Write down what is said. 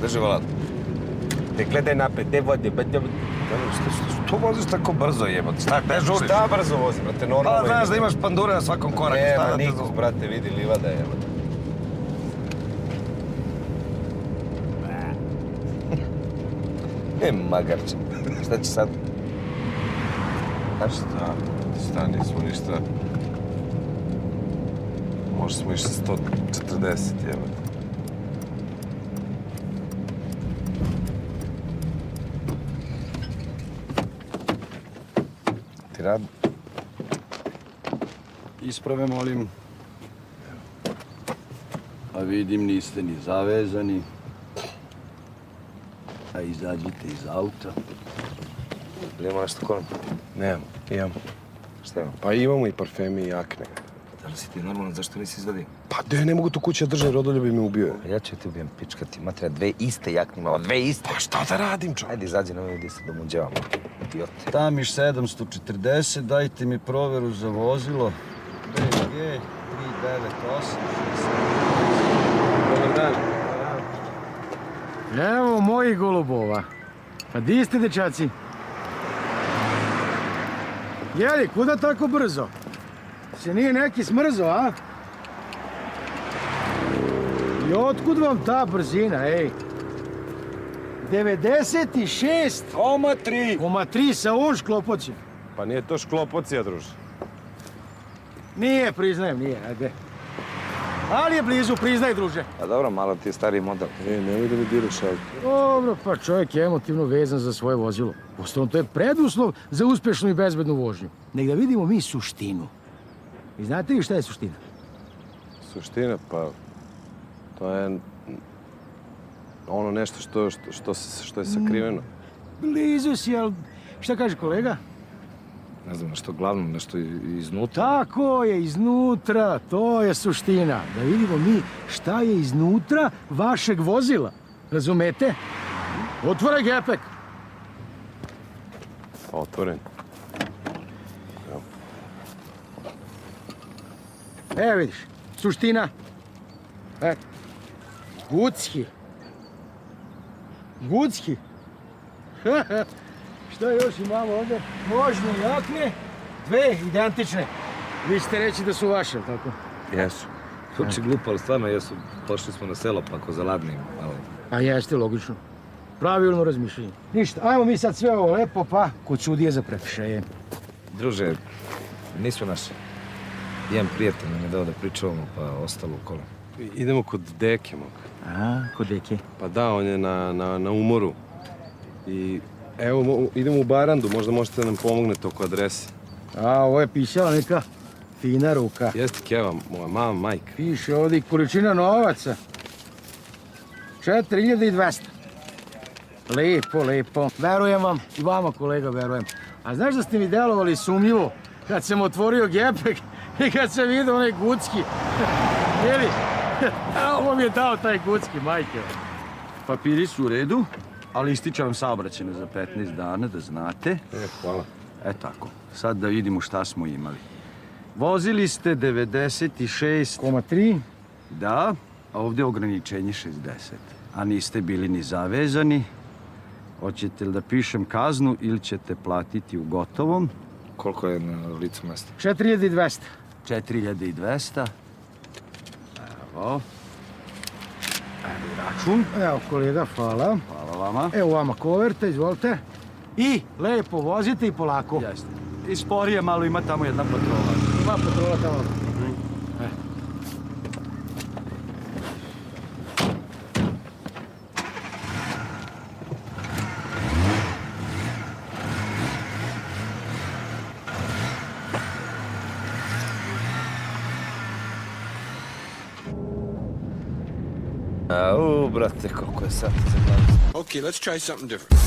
drži volan. Ne gledaj napred, ne vodi, što voziš tako brzo jebote? Šta, gde žuriš? Šta brzo vozi, brate, normalno. Pa znaš da imaš pandure na svakom koraku. Nema nikog, brate, vidi livada jebote. Magarče, šta će sad? Šta, nismo ništa. Možda smo išli 140, jebote. Ti radi? Isprave, molim. A vidim, niste ni zavezani. A izađite iz auta. Ili ima nešto kolem? Nemamo, imamo. Šta imamo? Pa imamo i parfeme i jakne. Da li si ti normalan, zašto nisi izvadio? Pa ne mogu tu kuće držati, Rodoljub bi me ubio. Ja ću ti ubijem, pička ti materija, dve iste jakne imamo, dve iste. Pa šta da radim, čovjek? Ajde, izađi na ovo gdje se domuđevamo, idiote. Tamiš 740, dajte mi proveru za vozilo. BG 398. Dobar dan. Evo mojih golubova. Pa di ste, dečaci? Jeli, kuda tako brzo? Se nije neki smrzo, a? I otkud vam ta brzina, ej? 96,3. 3 sa on šklopoće. Pa nije to šklopocija, druže. Nije, priznajem, nije, ajde. Ali je blizu, priznaj, druže. A dobro, malo ti je stariji model. Nemoj da mi diraš auto. Dobro, pa čovjek je emotivno vezan za svoje vozilo. Uostalom, to je preduslov za uspješnu i bezbednu vožnju. Nek da vidimo mi suštinu. I znate li šta je suština? Suština, pa... To je... ono nešto što je sakriveno. Blizu si, ali šta kaže kolega? Ne znam, nešto glavno, nešto iznutra. Tako je, iznutra, to je suština. Da vidimo mi šta je iznutra vašeg vozila. Razumete? Otvoraj gepek. Otvoren. Evo vidiš, suština. Gucki. Gucki. Šta još imamo ovdje? Možne jakne, dve identične. Vi ćete reći da su vaše, ali tako? Jesu. Uopće glupo, ali stvarno jesu. Pošli smo na selo, pa ako zaladni malo. A jeste, logično. Pravilno razmišljanje. Ništa, ajmo mi sad sve ovo lepo, pa kod sudije za prekršaje. Druže, nisu naše. Jedan prijatelj nam je dao da pričavamo, pa ostalo u kola. Idemo kod deke mog. A, kod deke? Pa da, on je na umoru. I evo, idemo u Barandu, možda možete da nam pomognete oko adrese. A, ovo je pisala neka fina ruka. Jeste Keva, moja mama, majka. Piše ovdje i količina novaca. 4200. Lepo, lepo. Verujem vam, i vama kolega verujem. A znaš da ste mi delovali sumnjivo kad sam otvorio gepek i kad sam vidio onaj Gucki. Jeli? Ovo mi je dao taj Gucki, majke. Papiri su u redu, ali ističe vam saobraćajno za 15 dana, da znate. Hvala. E tako, sad da vidimo šta smo imali. Vozili ste 96,3. Da, a ovdje ograničenje 60. A niste bili ni zavezani. Hoćete li da pišem kaznu ili ćete platiti u gotovom? Koliko je na licu mesta? 4200. 4200. Evo. Evo račun. Evo kolega, hvala. Hvala vama. Evo vama koverta, izvolite. I lepo vozite i polako. Jeste. I sporije malo, ima tamo jedna patrola. Ima patrola tamo. Au, brate, koliko je sati za 20. Okay, let's try something different.